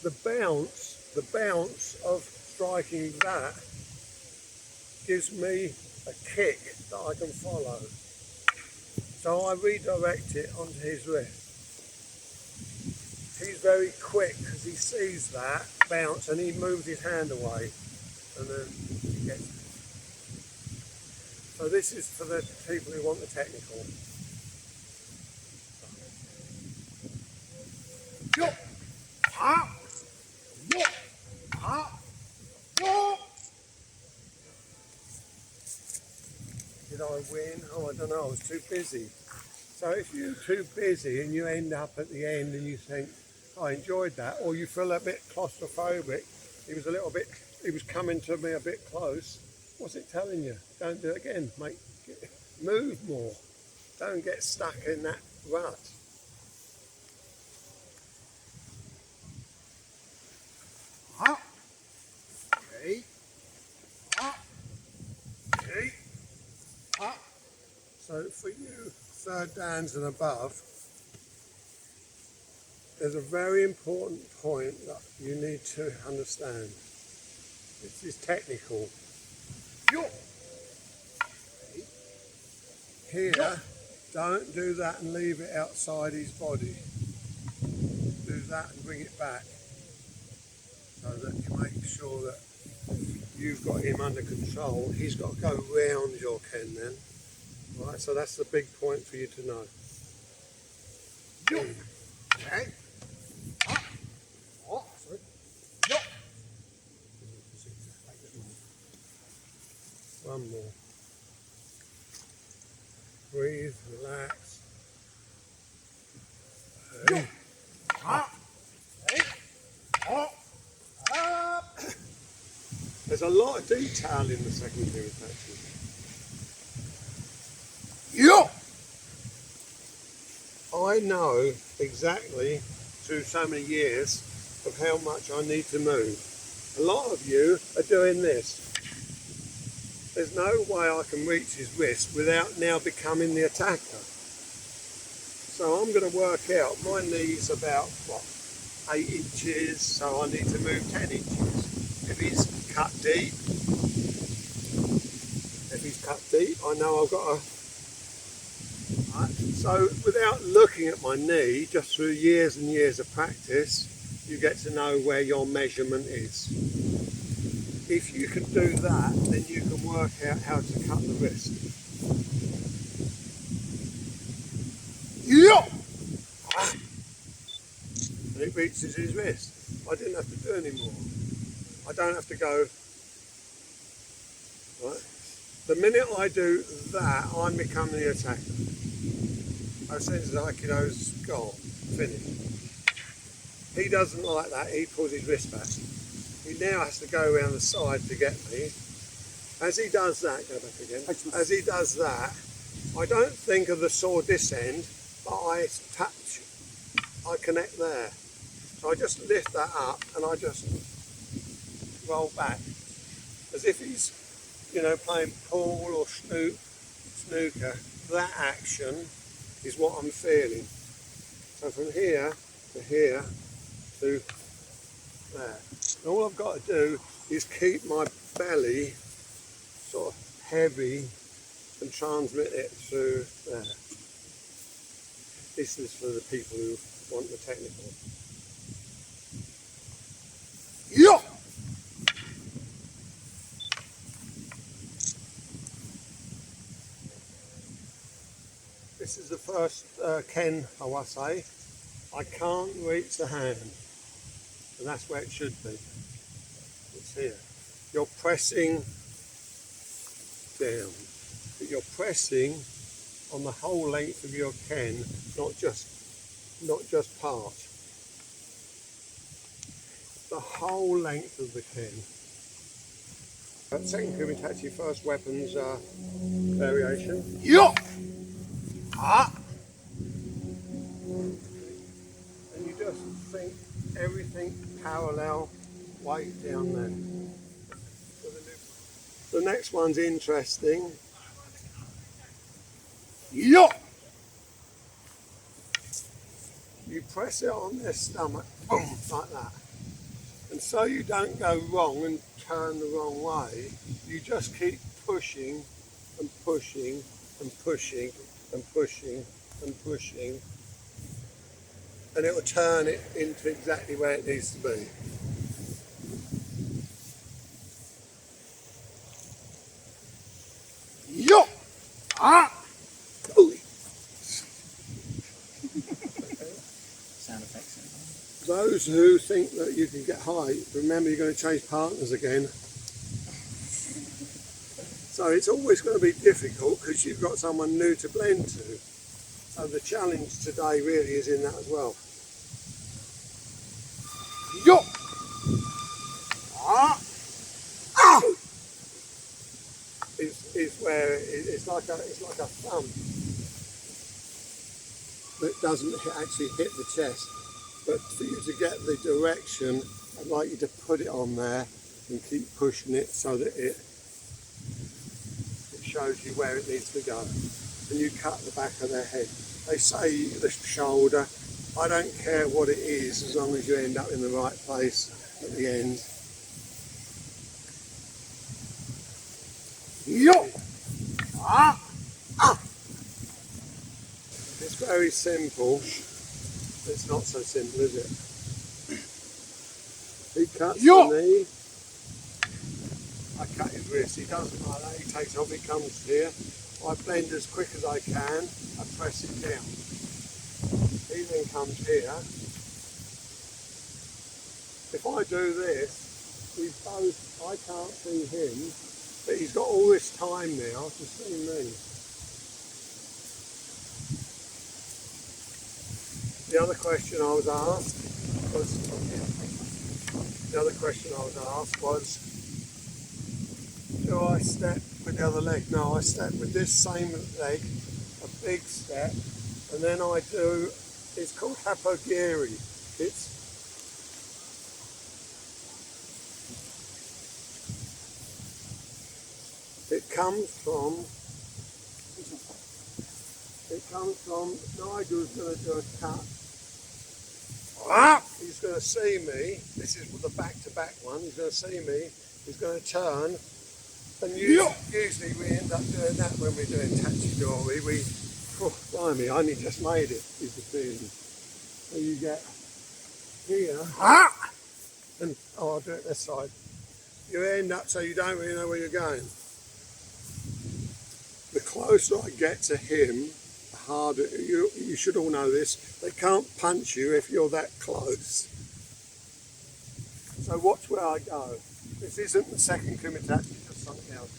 the bounce of striking that gives me a kick that I can follow. So I redirect it onto his wrist. He's very quick because he sees that bounce and he moves his hand away, and then he gets it. So this is for the people who want the technical. Did I win? Oh, I don't know, I was too busy. So if you're too busy and you end up at the end and you think, I enjoyed that, or you feel a bit claustrophobic, he was coming to me a bit close, what's it telling you? Don't do it again, mate. Move more. Don't get stuck in that rut. Okay. Okay. So for you third dans and above, there's a very important point that you need to understand. This is technical. Here, don't do that and leave it outside his body. Do that and bring it back, so that you make sure that you've got him under control. He's got to go round your ken then. Right, so that's the big point for you to know. Okay. One more. Breathe, relax. Hey. There's a lot of detail in the second Kumitachi. I know exactly through so many years of how much I need to move. A lot of you are doing this. There's no way I can reach his wrist without now becoming the attacker. So I'm going to work out, my knee's about, 8 inches, so I need to move 10 inches. If he's cut deep, I know I've got to... Right. So without looking at my knee, just through years and years of practice, you get to know where your measurement is. If you can do that, then you can work out how to cut the wrist. And it reaches his wrist. I didn't have to do any more. I don't have to go. Right? The minute I do that, I'm becoming the attacker. As soon as Aikido's gone, finished. He doesn't like that, he pulls his wrist back. He now has to go around the side to get me. As he does that, go back again. As he does that, I don't think of the sword this end, but I touch, I connect there. So I just lift that up and I just roll back. As if he's, playing pool or snooker. That action is what I'm feeling. So from here to here to there. And all I've got to do is keep my belly sort of heavy and transmit it through there. This is for the people who want the technical. Yeah! This is the first Ken Hawase. I can't reach the hand, and that's where it should be. It's here. You're pressing down, but you're pressing on the whole length of your Ken, not just part. The whole length of the Ken. Second Kumitachi, first weapons variation. Yeah! And you just think everything parallel, weight down there. So the next one's interesting. Yeah! You press it on their stomach, boom, like that. And so you don't go wrong and turn the wrong way, you just keep pushing and pushing and pushing and pushing and pushing, and it will turn it into exactly where it needs to be. Yo! Ah! Ooh. Sound effects. Those who think that you can get high, remember you're going to change partners again. So it's always going to be difficult because you've got someone new to blend to. So the challenge today really is in that as well. Yo! Ah! Ah! Is where it's like a thumb that doesn't actually hit the chest. But for you to get the direction, I'd like you to put it on there and keep pushing it so that it shows you where it needs to go. And you cut the back of their head. They say the shoulder, I don't care what it is as long as you end up in the right place at the end. Yo! Ah! Ah! It's very simple. It's not so simple, is it? He cuts the knee. I cut his wrist. He doesn't like that. He takes off. He comes here. I blend as quick as I can. I press it down. He then comes here. If I do this, we both. I can't see him, but he's got all this time now to see me. The other question I was asked was, do I step with the other leg? No, I step with this same leg, a big step, and then I do, it's called hapogiri. It comes from Nigel's going to do a cut. He's going to see me. This is the back-to-back one. He's going to see me. He's going to turn. And usually we end up doing that when we're doing tachidori. Blimey, I only just made it, is the feeling. So you get here. And, I'll do it this side. You end up so you don't really know where you're going. The closer I get to him, the harder, you should all know this, they can't punch you if you're that close. So watch where I go. This isn't the second Kumitachi, it's just something else.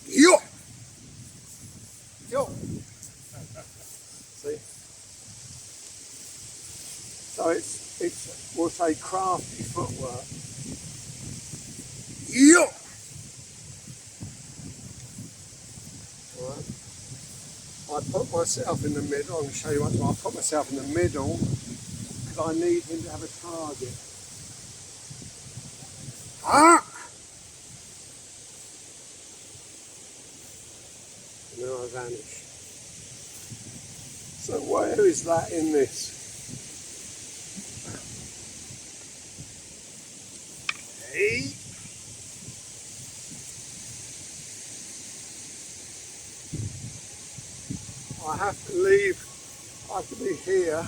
Yo! Yo! See? So it's we'll say crafty footwork. Yo! Right. I put myself in the middle. I'm going to show you what I put myself in the middle because I need him to have a target. And then I vanish. So where is that in this? Hey. I have to leave, I have to be here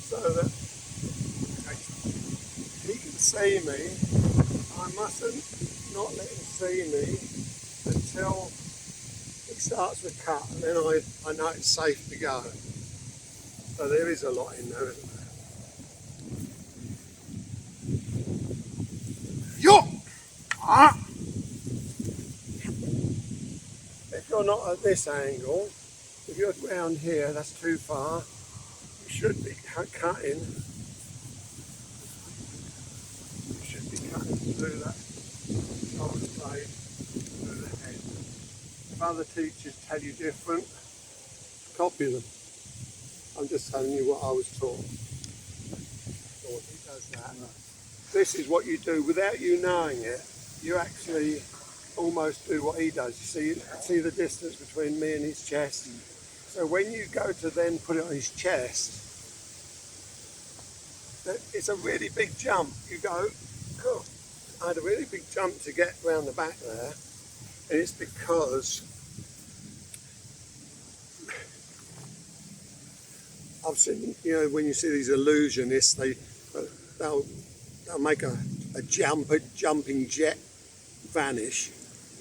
so that he can see me. I mustn't not let him see me until he starts the cut, and then I know it's safe to go. So there is a lot in there, isn't there? Yo! If you're not at this angle, if you're round here, that's too far. You should be cutting. You should be cutting through that shoulder blade, through the head. If other teachers tell you different, copy them. I'm just telling you what I was taught. So he does that. This is what you do without you knowing it. You actually almost do what he does. You see the distance between me and his chest. So when you go to then put it on his chest, it's a really big jump. You go, oh, I had a really big jump to get round the back there, and it's because I've seen, you know, when you see these illusionists, they'll make a jumping jet vanish.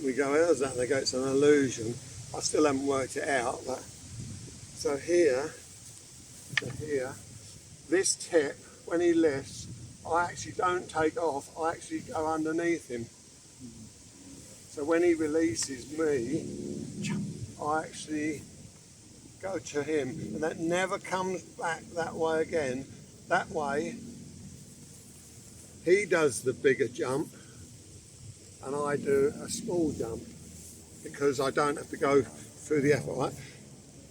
We go, how's that? And they go, it's an illusion. I still haven't worked it out. But so here, this tip, when he lifts, I actually don't take off. I actually go underneath him. So when he releases me, I actually go to him, and that never comes back that way again. That way, he does the bigger jump, and I do a small jump because I don't have to go through the effort, right?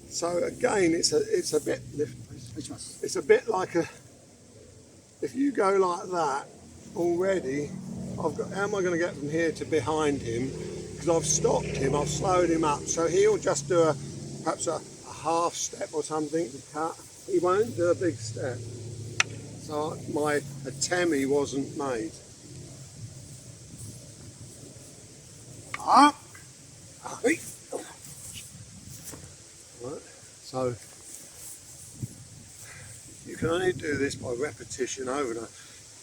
So again, it's a bit. It's a bit like if you go like that already. I've got. How am I going to get from here to behind him? Because I've stopped him. I've slowed him up, so he'll just do perhaps a half step or something to cut. He won't do a big step. So my atemi wasn't made. Up. Right. So you can only do this by repetition over and over.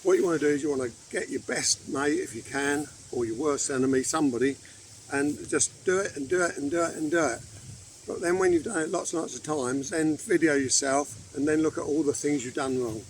What you want to do is you want to get your best mate if you can, or your worst enemy, somebody, and just do it and do it and do it and do it. But then when you've done it lots and lots of times, then video yourself and then look at all the things you've done wrong.